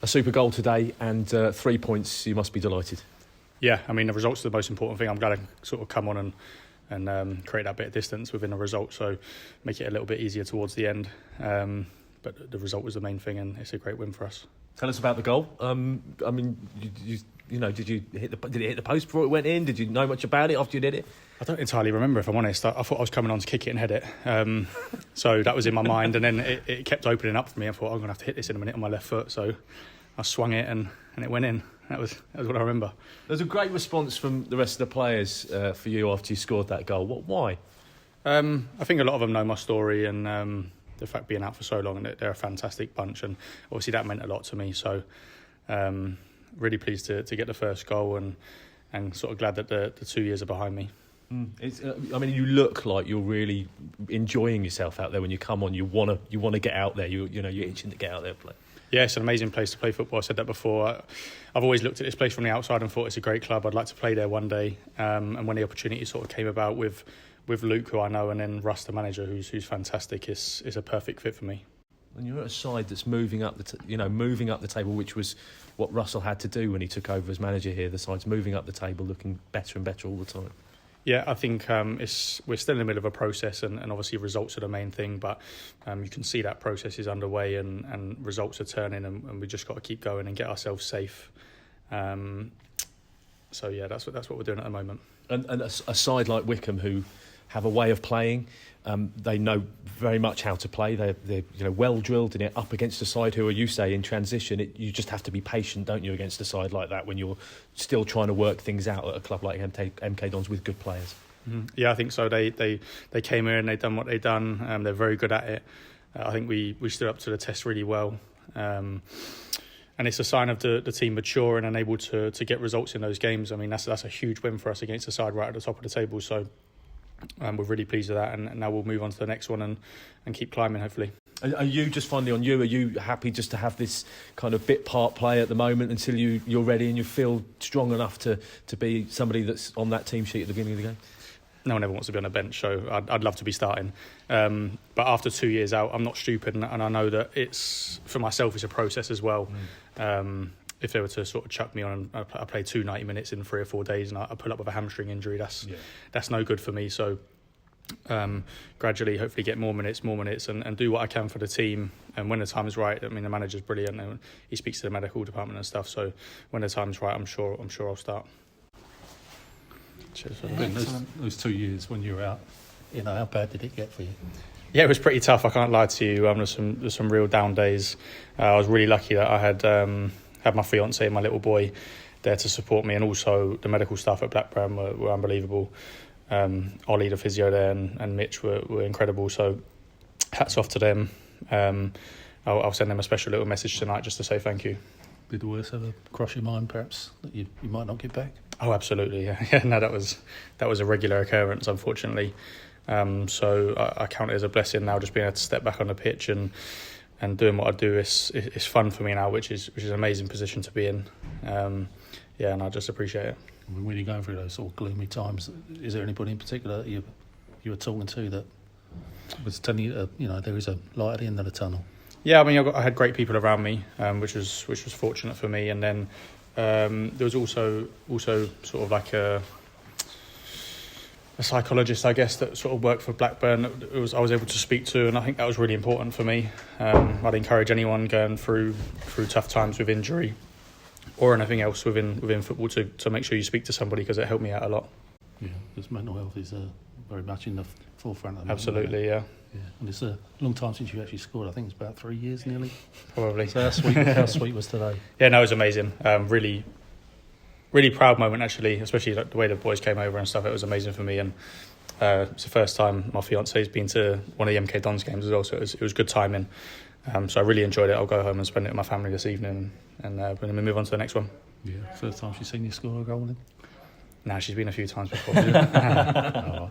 A super goal today and 3 points. You must be delighted. Yeah, I mean, the results are the most important thing. I'm glad I sort of come on and create that bit of distance within the result, so make it a little bit easier towards the end. But the result was the main thing, and it's a great win for us. Tell us about the goal. I mean, you know, did it hit the post before it went in? Did you know much about it after you did it? I don't entirely remember, if I'm honest. I thought I was coming on to kick it and head it. So that was in my mind, and then it kept opening up for me. I thought, I'm going to have to hit this in a minute on my left foot. So I swung it and it went in. That was what I remember. There's a great response from the rest of the players for you after you scored that goal. Why? I think a lot of them know my story and the fact being out for so long, and they're a fantastic bunch, and obviously that meant a lot to me. So really pleased to get the first goal and sort of glad that the 2 years are behind me. I mean, you look like you're really enjoying yourself out there when you come on. You want to get out there. You're itching to get out there and play. Yeah, it's an amazing place to play football. I said that before. I've always looked at this place from the outside and thought it's a great club. I'd like to play there one day. And when the opportunity sort of came about with Luke, who I know, and then Russ, the manager, who's fantastic, is a perfect fit for me. And you're at a side that's moving up the table, which was what Russell had to do when he took over as manager here. The side's moving up the table, looking better and better all the time. Yeah, I think we're still in the middle of a process, and obviously results are the main thing, but you can see that process is underway and results are turning, and we just got to keep going and get ourselves safe. So yeah, that's what we're doing at the moment. And a side like Wycombe, who have a way of playing, they know very much how to play. They're well drilled in it, up against a side who, you say, in transition. You just have to be patient, don't you, against a side like that when you're still trying to work things out at a club like MK Dons with good players. Mm-hmm. Yeah, I think so. They came here and they've done what they've done. They're very good at it. I think we stood up to the test really well. And it's a sign of the team maturing and able to get results in those games. I mean, that's a huge win for us against a side right at the top of the table. So we're really pleased with that, and now we'll move on to the next one and keep climbing, hopefully. Are you, just finally on you, are you happy just to have this kind of bit part play at the moment until you're ready and you feel strong enough to be somebody that's on that team sheet at the beginning of the game? No one ever wants to be on a bench, so I'd love to be starting. But after 2 years out, I'm not stupid, and I know that it's, for myself, it's a process as well. If they were to sort of chuck me on, and I play 90 minutes in 3 or 4 days, and I pull up with a hamstring injury, that's no good for me. So gradually, hopefully, get more minutes, and do what I can for the team. And when the time is right, I mean, the manager's brilliant, and he speaks to the medical department and stuff. So when the time's right, I'm sure I'll start. Cheers. Those 2 years when you were out, how bad did it get for you? Yeah, it was pretty tough. I can't lie to you. There's some real down days. I was really lucky that I had my fiance and my little boy there to support me, and also the medical staff at Blackburn were unbelievable. Ollie, the physio there, and Mitch were incredible. So hats off to them. I'll send them a special little message tonight just to say thank you. Did the worst ever cross your mind, perhaps, that you might not get back? Oh, absolutely. Yeah. No, that was a regular occurrence, unfortunately. So I count it as a blessing now, just being able to step back on the pitch and doing what I do is fun for me now, which is an amazing position to be in. And I just appreciate it. I mean, when you're going through those sort of gloomy times, is there anybody in particular that you were talking to that was telling you, there is a light at the end of the tunnel? Yeah, I mean, I had great people around me, which was fortunate for me. And then there was also sort of like a psychologist, I guess, that sort of worked for Blackburn. I was able to speak to, and I think that was really important for me. I'd encourage anyone going through tough times with injury or anything else within football to make sure you speak to somebody, because it helped me out a lot. Yeah, because mental health is very much in the forefront of the moment. Absolutely, yeah. And it's a long time since you actually scored. I think it's about 3 years nearly. Probably. So how sweet was today? Yeah, no, it was amazing. Really, really proud moment, actually, especially like the way the boys came over and stuff. It was amazing for me, and it's the first time my fiance's been to one of the MK Dons games as well, so it was good timing. So I really enjoyed it. I'll go home and spend it with my family this evening, and then we move on to the next one. Yeah, first time she's seen you score a goal then? Nah, she's been a few times before.